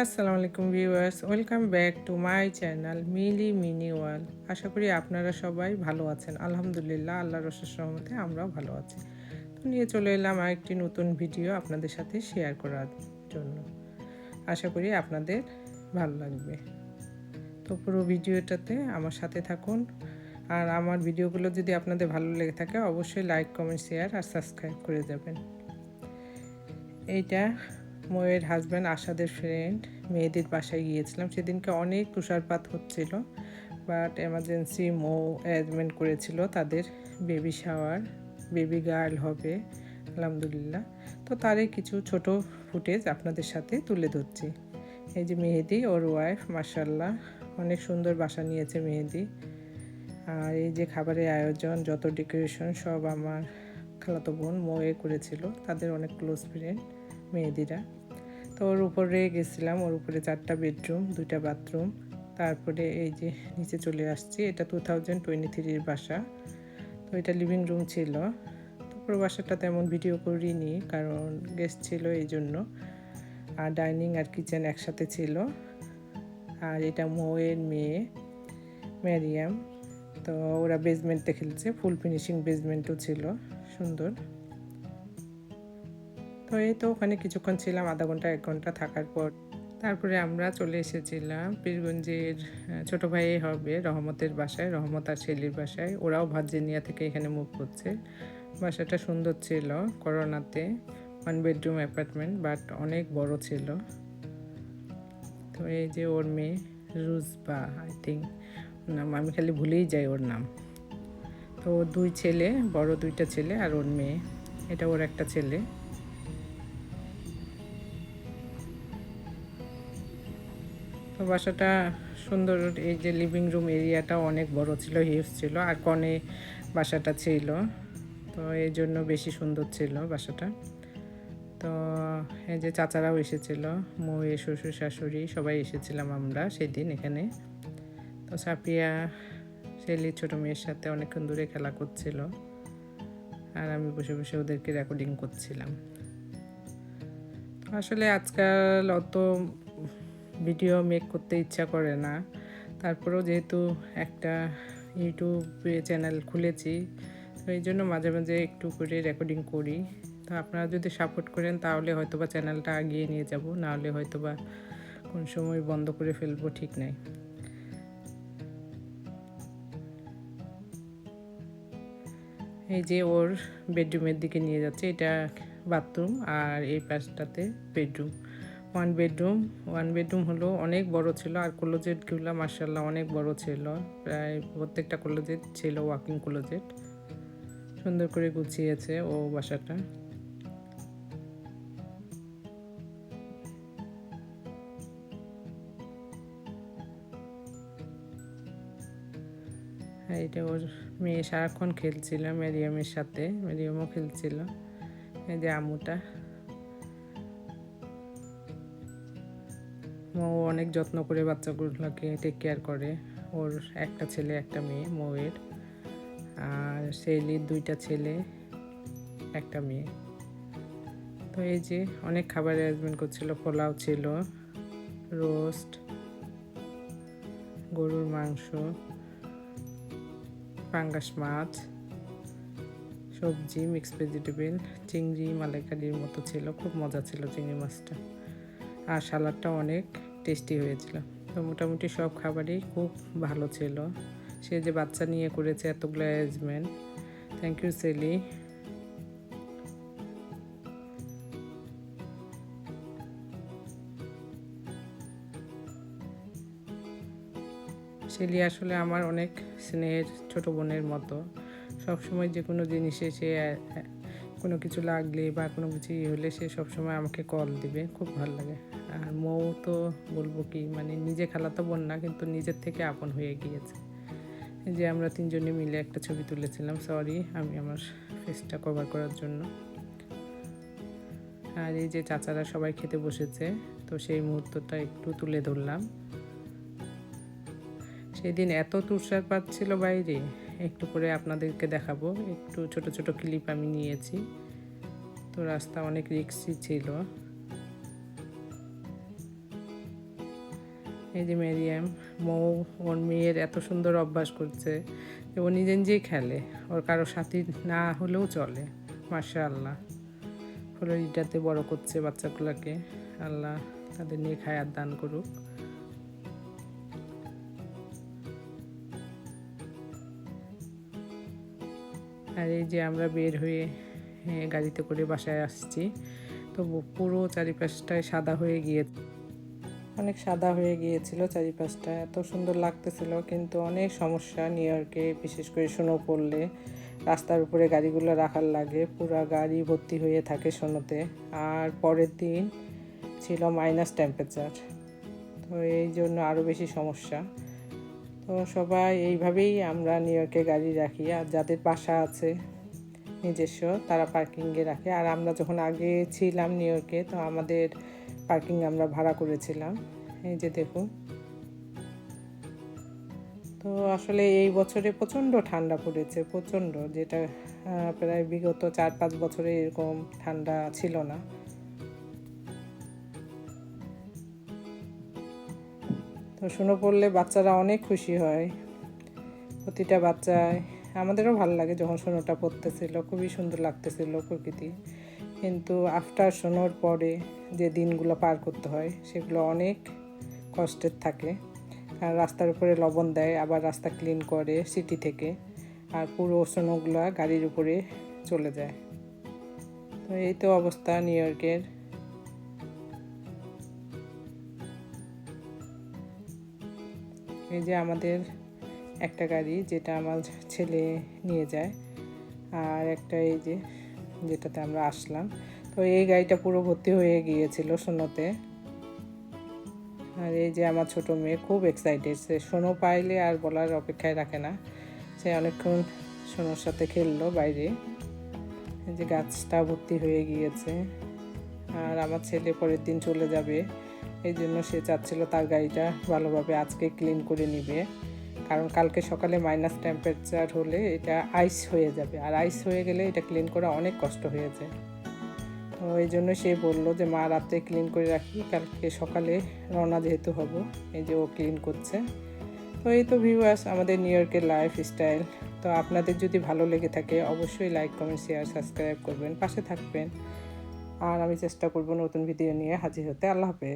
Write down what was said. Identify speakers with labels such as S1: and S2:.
S1: আসসালামু আলাইকুম viewers, welcome back to my channel Mili mini world. আশা করি আপনারা সবাই ভালো আছেন। আলহামদুলিল্লাহ, আল্লাহর অশেষ রহমতে আমরাও ভালো আছি। তো নিয়ে চলে এলাম আরেকটি নতুন ভিডিও আপনাদের সাথে শেয়ার করার জন্য। আশা করি আপনাদের ভালো লাগবে। তো পুরো ভিডিওটাতে আমার সাথে থাকুন। আর আমার ভিডিওগুলো যদি আপনাদের ভালো লেগে থাকে অবশ্যই লাইক, কমেন্ট, শেয়ার আর সাবস্ক্রাইব করে যাবেন। এইটা ময়ের হাজব্যান্ড আসাদের ফ্রেন্ড মেয়েদের বাসায় গিয়েছিলাম। সেদিনকে অনেক তুষারপাত হচ্ছিল, বাট এমার্জেন্সি মৌ অ্যারেঞ্জমেন্ট করেছিল তাদের বেবি শাওয়ার, বেবি গার্ল হবে আলহামদুলিল্লাহ। তো তারই কিছু ছোট ফুটেজ আপনাদের সাথে তুলে ধরছি। এই যে মেহেদি, ওর ওয়াইফ, মাশাল্লাহ অনেক সুন্দর বাসা নিয়েছে মেহেদি। আর এই যে খাবারের আয়োজন, যত ডেকোরেশন সব আমার খালাতো বোন মৌয়ে করেছিল, তাদের অনেক ক্লোজ ফ্রেন্ড মেহেদিরা। তো ওর উপরে গেছিলাম, ওর উপরে 4টা বেডরুম, 2টা বাথরুম। তারপরে এই যে নিচে চলে আসছি, এটা 2023-র বাসা। তো এটা লিভিং রুম ছিল। তো পুরো বাসাটা তেমন ভিডিও করিনি, কারণ গেস্ট ছিল এই জন্য। আর ডাইনিং আর কিচেন একসাথে ছিল। আর এটা মৌয়ের মেয়ে ম্যারিয়াম। তো ওরা বেসমেন্টে খেলছে, ফুল ফিনিশিং বেসমেন্টও ছিল সুন্দর। তো এই তো ওখানে কিছুক্ষণ ছিলাম, আধা ঘন্টা 1 ঘন্টা থাকার পর তারপরে আমরা চলে এসেছিলাম পীরগঞ্জের ছোটো ভাই হবে রহমতের বাসায়, রহমত আর শেলির বাসায়। ওরাও ভার্জিনিয়া থেকে এখানে মুভ করছে। বাসাটা সুন্দর ছিল, করোনাতে 1 বেডরুম অ্যাপার্টমেন্ট, বাট অনেক বড় ছিল। তো এই যে ওর মেয়ে রুজবা, আই থিঙ্ক নাম, আমি খালি ভুলেই যাই ওর নাম। তো 2 ছেলে, বড় 2টা ছেলে আর ওর মেয়ে, এটা ওর একটা ছেলে। তো বাসাটা সুন্দর। এই যে লিভিং রুম এরিয়াটা অনেক বড় ছিল, হিউজ ছিল, আর কনে বাসাটা ছিল, তো এই জন্য বেশি সুন্দর ছিল বাসাটা। তো এই যে চাচারাও এসেছিল, মৌয়ে শ্বশুর শাশুড়ি সবাই এসেছিলাম আমরা সেদিন এখানে। তো সাফিয়া শেলির ছোটো মেয়ের সাথে অনেকক্ষণ দূরে খেলা করছিল, আর আমি বসে বসে ওদেরকে রেকর্ডিং করছিলাম। তো আসলে আজকাল অত ভিডিও মেক করতে ইচ্ছা করে না, তারপরেও যেহেতু একটা ইউটিউবে চ্যানেল খুলেছি, তো এই জন্য মাঝে মাঝে একটু করে রেকর্ডিং করি। তো আপনারা যদি সাপোর্ট করেন তাহলে হয়তোবা চ্যানেলটা আগিয়ে নিয়ে যাব, নাহলে হয়তোবা কোন সময় বন্ধ করে ফেলবো, ঠিক নাই। এই যে ওর বেডরুমের দিকে নিয়ে যাচ্ছে, এটা বাথরুম আর এই পাশটাতে বেডরুম। 1 বেডরুম হলো, অনেক বড় ছিল। আর ক্লোজেটগুলো মার্শাল্লাহ অনেক বড় ছিল, প্রায় প্রত্যেকটা ক্লোজেট ছিল ওয়াকিং ক্লোজেট। সুন্দর করে গুছিয়েছে ও বাসাটা। হ্যাঁ, এটা ওর মেয়ে সারাক্ষণ খেলছিল ম্যারিয়ামের সাথে, ম্যারিয়ামও খেলছিল। এই যে আমুটা, মৌ অনেক যত্ন করে বাচ্চাগুলোকে টেক কেয়ার করে। ওর একটা ছেলে একটা মেয়ে মৌয়ের, আর শেলির 2টা ছেলে একটা মেয়ে। তো এই যে অনেক খাবার অ্যারেঞ্জমেন্ট করছিল, পোলাও ছিল, রোস্ট, গরুর মাংস, পাঙ্গাস মাছ, সবজি, মিক্স ভেজিটেবল, চিংড়ি মালাইকারির মতো ছিল, খুব মজা ছিল চিংড়ি মাছটা। আর সালাডটা অনেক টেস্টি হয়েছিল। তো মোটামুটি সব খাবারই খুব ভালো ছিল। সে যে বাচ্চা নিয়ে করেছে এতগুলো arrangement, thank you Seli. Shelley আসলে আমার অনেক স্নেহের ছোট বোনের মতো। সবসময় যে কোনো জিনিসে সে কোনো কিছু লাগলে বা কোনো কিছু হলে সে সবসময় আমাকে কল দিবে, খুব ভালো লাগে। আর মৌ তো বলবো কি, মানে নিজে খালাতো বোন না, কিন্তু নিজের থেকে আপন হয়ে গিয়েছে। এই যে আমরা 3জনে মিলে একটা ছবি তুলেছিলাম, সরি আমি আমার ফেসটা কভার করার জন্য। আর এই যে চাচারা সবাই খেতে বসেছে, তো সেই মুহূর্তটা একটু তুলে ধরলাম। সেদিন এত তুষারপাত ছিল বাইরে, একটু করে আপনাদেরকে দেখাবো, একটু ছোট ছোট ক্লিপ আমি নিয়েছি। তো রাস্তা অনেক রিস্কি ছিল। এই যে মেরিয়াম মৌ ওর মেয়ের এত সুন্দর অভ্যাস করছে যে ও নিজে নিজেই খেলে, ওর কারো সাথী না হলেও চলে। মাশাআল্লাহ, ফ্লোরিডাতে বড় করছে বাচ্চাগুলোকে। আল্লাহ তাদের নিয়ে হায়াত দান করুক। আর এই যে আমরা বের হয়ে গাড়িতে করে বাসায় আসছি, তো পুরো চারিপাশটায় সাদা হয়ে গিয়েছে, অনেক সাদা হয়ে গিয়েছিল চারিপাশটা, এত সুন্দর লাগতেছিল। কিন্তু অনেক সমস্যা নিউ ইয়র্কে, বিশেষ করে স্নো পড়লে রাস্তার উপরে গাড়িগুলো রাখার লাগে, পুরা গাড়ি ভর্তি হয়ে থাকে স্নোতে। আর পরের দিন ছিল মাইনাস টেম্পারেচার, তো এই জন্য আরও বেশি সমস্যা। তো সবাই এইভাবেই আমরা নিউ ইয়র্কে গাড়ি রাখি। আর যাদের বাসা আছে নিজস্ব তারা পার্কিংয়ে রাখে। আর আমরা যখন আগে ছিলাম নিউ ইয়র্কে, তো আমাদের পার্কিং আমরা ভাড়া করেছিলাম। এই যে দেখুন, তো আসলে এই বছরে প্রচণ্ড ঠান্ডা পড়েছে, প্রচণ্ড, যেটা প্রায় বিগত 4-5 বছরে এরকম ঠান্ডা ছিল না। তো স্নো পড়লে বাচ্চারা অনেক খুশি হয়, প্রতিটা বাচ্চায়। আমাদেরও ভালো লাগে যখন স্নোটা পড়তেছিল, খুবই সুন্দর লাগতেছিল প্রকৃতি। কিন্তু আফটার স্নোর পরে যে দিনগুলো পার করতে হয় সেগুলো অনেক কষ্টের থাকে। কারণ রাস্তার উপরে লবণ দেয়, আবার রাস্তা ক্লিন করে সিটি থেকে, আর পুরো স্নোগুলো গাড়ির উপরে চলে যায়। তো এই তো অবস্থা নিউ ইয়র্কের। এই যে আমাদের একটা গাড়ি যেটা আমার ছেলে নিয়ে যায়, আর একটা এই যে যেটাতে আমরা আসলাম। তো এই গাড়িটা পুরো ভর্তি হয়ে গিয়েছিল স্নোতে। আর এই যে আমার ছোটো মেয়ে খুব এক্সাইটেড, সে স্নো পাইলে আর বলার অপেক্ষায় রাখে না, সে অনেকক্ষণ স্নোর সাথে খেললো বাইরে। এই যে গাছটা ভর্তি হয়ে গিয়েছে। আর আমার ছেলে পরের দিন চলে যাবে, এই জন্য সে চাচ্ছিল তার গাড়িটা ভালোভাবে আজকে ক্লিন করে নিবে, কারণ কালকে সকালে মাইনাস টেম্পারেচার হলে এটা আইস হয়ে যাবে, আর আইস হয়ে গেলে এটা ক্লিন করা অনেক কষ্ট হয়ে যায়। তো এই জন্য সে বললো যে মা রাতে ক্লিন করে রাখি, কালকে সকালে রওনা যেহেতু হব। এই যে ও ক্লিন করছে। তো এই তো ভিউয়ার্স আমাদের নিউ ইয়র্কের লাইফস্টাইল। তো আপনাদের যদি ভালো লেগে থাকে অবশ্যই লাইক, কমেন্ট, শেয়ার, সাবস্ক্রাইব করবেন, পাশে থাকবেন। আর আমি চেষ্টা করব নতুন ভিডিও নিয়ে হাজির হতে। আল্লাহ হাফেজ।